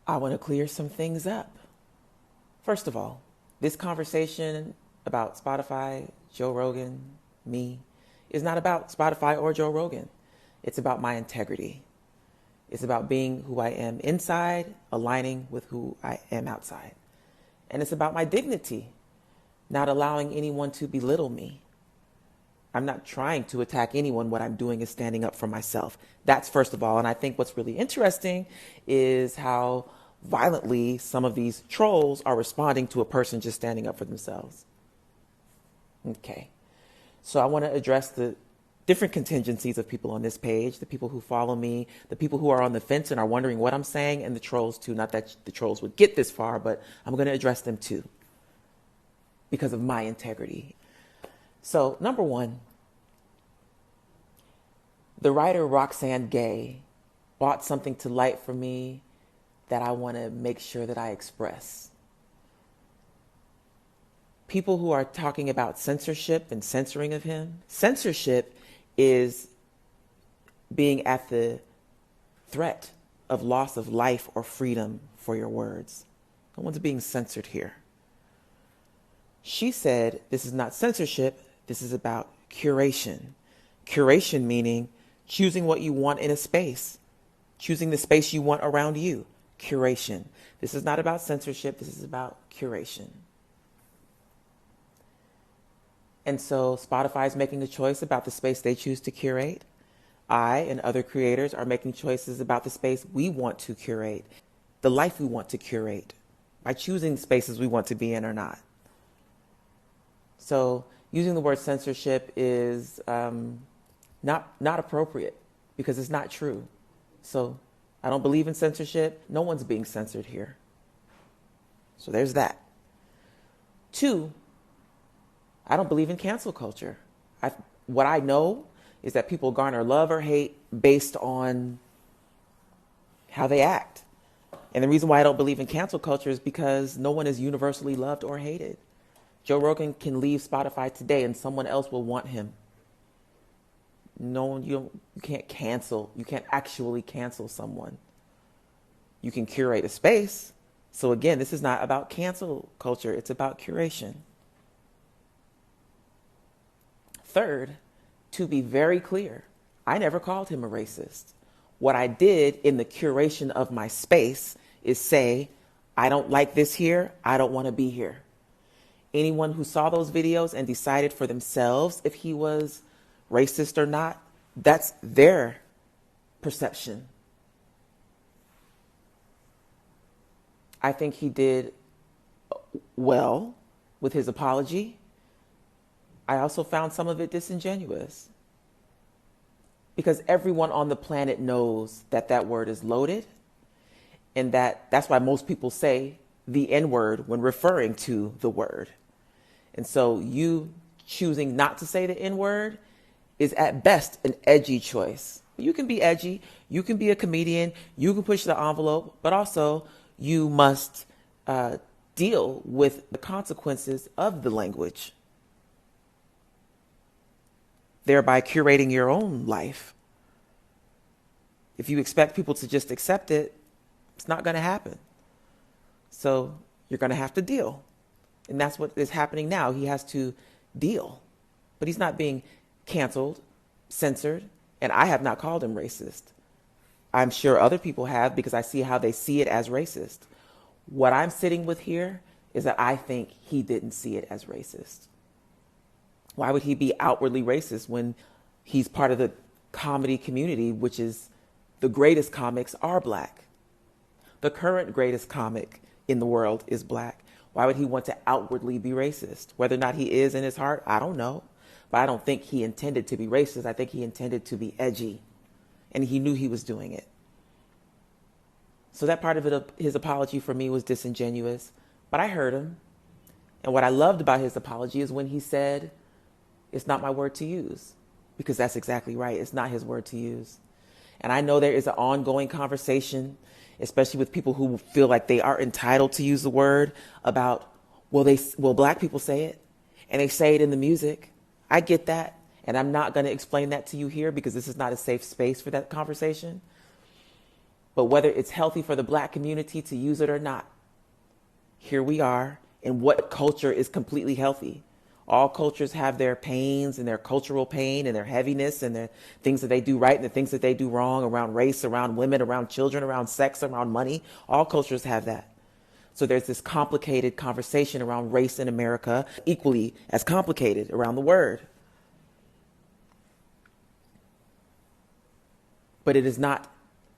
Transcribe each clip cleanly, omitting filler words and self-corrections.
I want to clear some things up. First of all, this conversation about Spotify, Joe Rogan, me, is not about Spotify or Joe Rogan. It's about my integrity. It's about being who I am inside, aligning with who I am outside. And it's about my dignity, not allowing anyone to belittle me. I'm not trying to attack anyone. What I'm doing is standing up for myself. That's first of all. And I think what's really interesting is how violently some of these trolls are responding to a person just standing up for themselves. Okay. So I want to address the different contingencies of people on this page, the people who follow me, the people who are on the fence and are wondering what I'm saying, and the trolls too. Not that the trolls would get this far, but I'm going to address them too because of my integrity. So, number one, the writer Roxane Gay brought something to light for me that I want to make sure that I express. People who are talking about censorship and censoring of him, censorship is being at the threat of loss of life or freedom for your words. No one's being censored here. She said, this is not censorship, this is about curation. Curation meaning choosing what you want in a space, choosing the space you want around you. Curation. This is not about censorship, this is about curation. And so Spotify is making a choice about the space they choose to curate. I and other creators are making choices about the space we want to curate, the life we want to curate, by choosing spaces we want to be in or not. So using the word censorship is not appropriate because it's not true. So I don't believe in censorship. No one's being censored here. So there's that. 2, I don't believe in cancel culture. What I know is that people garner love or hate based on how they act. And the reason why I don't believe in cancel culture is because no one is universally loved or hated. Joe Rogan can leave Spotify today and someone else will want him. No, you can't cancel. You can't actually cancel someone. You can curate a space. So again, this is not about cancel culture. It's about curation. 3rd, to be very clear, I never called him a racist. What I did in the curation of my space is say, I don't like this here. I don't want to be here. Anyone who saw those videos and decided for themselves if he was racist or not, that's their perception. I think he did well with his apology. I also found some of it disingenuous because everyone on the planet knows that that word is loaded, and that's why most people say the N-word when referring to the word. And so you choosing not to say the N-word is at best an edgy choice. You can be edgy, you can be a comedian, you can push the envelope, but also you must deal with the consequences of the language, thereby curating your own life. If you expect people to just accept it, it's not going to happen. So you're going to have to deal. And that's what is happening now. He has to deal. But he's not being canceled, censored, and I have not called him racist. I'm sure other people have because I see how they see it as racist. What I'm sitting with here is that I think he didn't see it as racist. Why would he be outwardly racist when he's part of the comedy community, which is the greatest comics are black? The current greatest comic in the world is black. Why would he want to outwardly be racist? Whether or not he is in his heart, I don't know. But I don't think he intended to be racist. I think he intended to be edgy. And he knew he was doing it. So that part of it, his apology for me was disingenuous. But I heard him. And what I loved about his apology is when he said, it's not my word to use. Because that's exactly right. It's not his word to use. And I know there is an ongoing conversation, especially with people who feel like they are entitled to use the word about, well, black people say it. And they say it in the music. I get that. And I'm not going to explain that to you here because this is not a safe space for that conversation. But whether it's healthy for the black community to use it or not, here we are. And what culture is completely healthy? All cultures have their pains and their cultural pain and their heaviness and the things that they do right and the things that they do wrong around race, around women, around children, around sex, around money. All cultures have that. So there's this complicated conversation around race in America, equally as complicated around the word. But it is not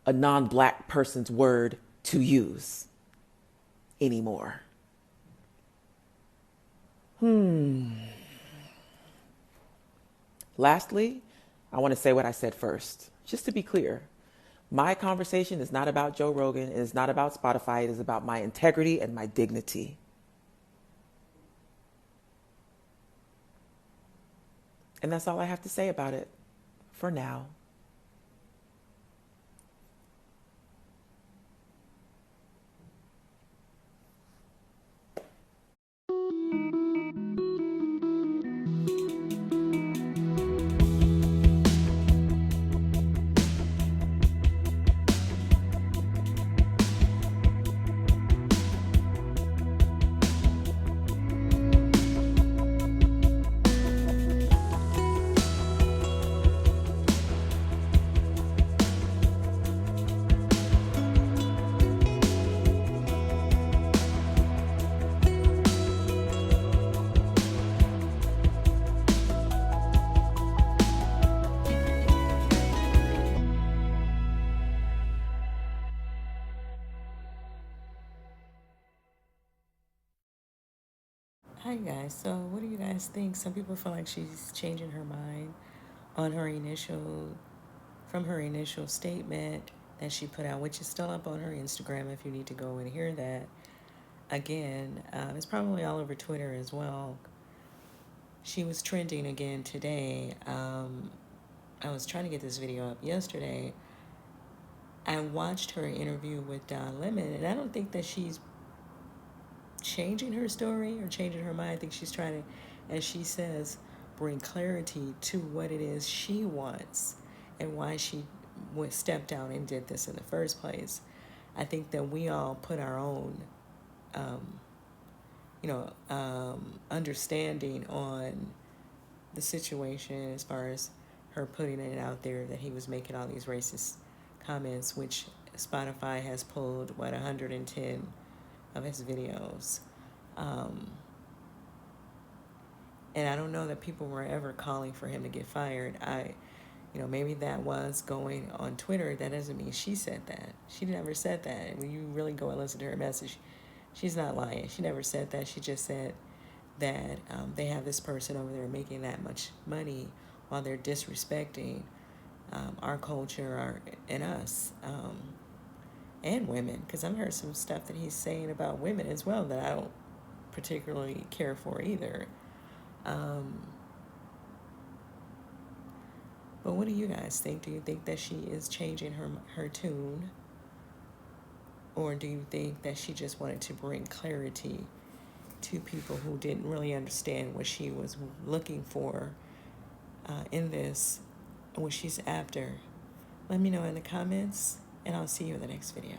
a non-black person's word to use anymore. Lastly, I want to say what I said first. Just to be clear, my conversation is not about Joe Rogan. It is not about Spotify. It is about my integrity and my dignity. And that's all I have to say about it for now. Hi guys. So, what do you guys think? Some people feel like she's changing her mind on her from her initial statement that she put out, which is still up on her Instagram if you need to go and hear that. Again, it's probably all over Twitter as well. She was trending again today. I was trying to get this video up yesterday. I watched her interview with Don Lemon, and I don't think that she's changing her story or changing her mind. I think she's trying to, as she says, bring clarity to what it is she wants and why she stepped down and did this in the first place. I think that we all put our own, understanding on the situation as far as her putting it out there that he was making all these racist comments, which Spotify has pulled, 110 of his videos. And I don't know that people were ever calling for him to get fired. Maybe that was going on Twitter. That doesn't mean she said that. She never said that. When you really go and listen to her message, she's not lying. She never said that. She just said that they have this person over there making that much money while they're disrespecting our culture and us. And women, because I've heard some stuff that he's saying about women as well that I don't particularly care for either. But what do you guys think? Do you think that she is changing her tune? Or do you think that she just wanted to bring clarity to people who didn't really understand what she was looking for in this, what she's after? Let me know in the comments, and I'll see you in the next video.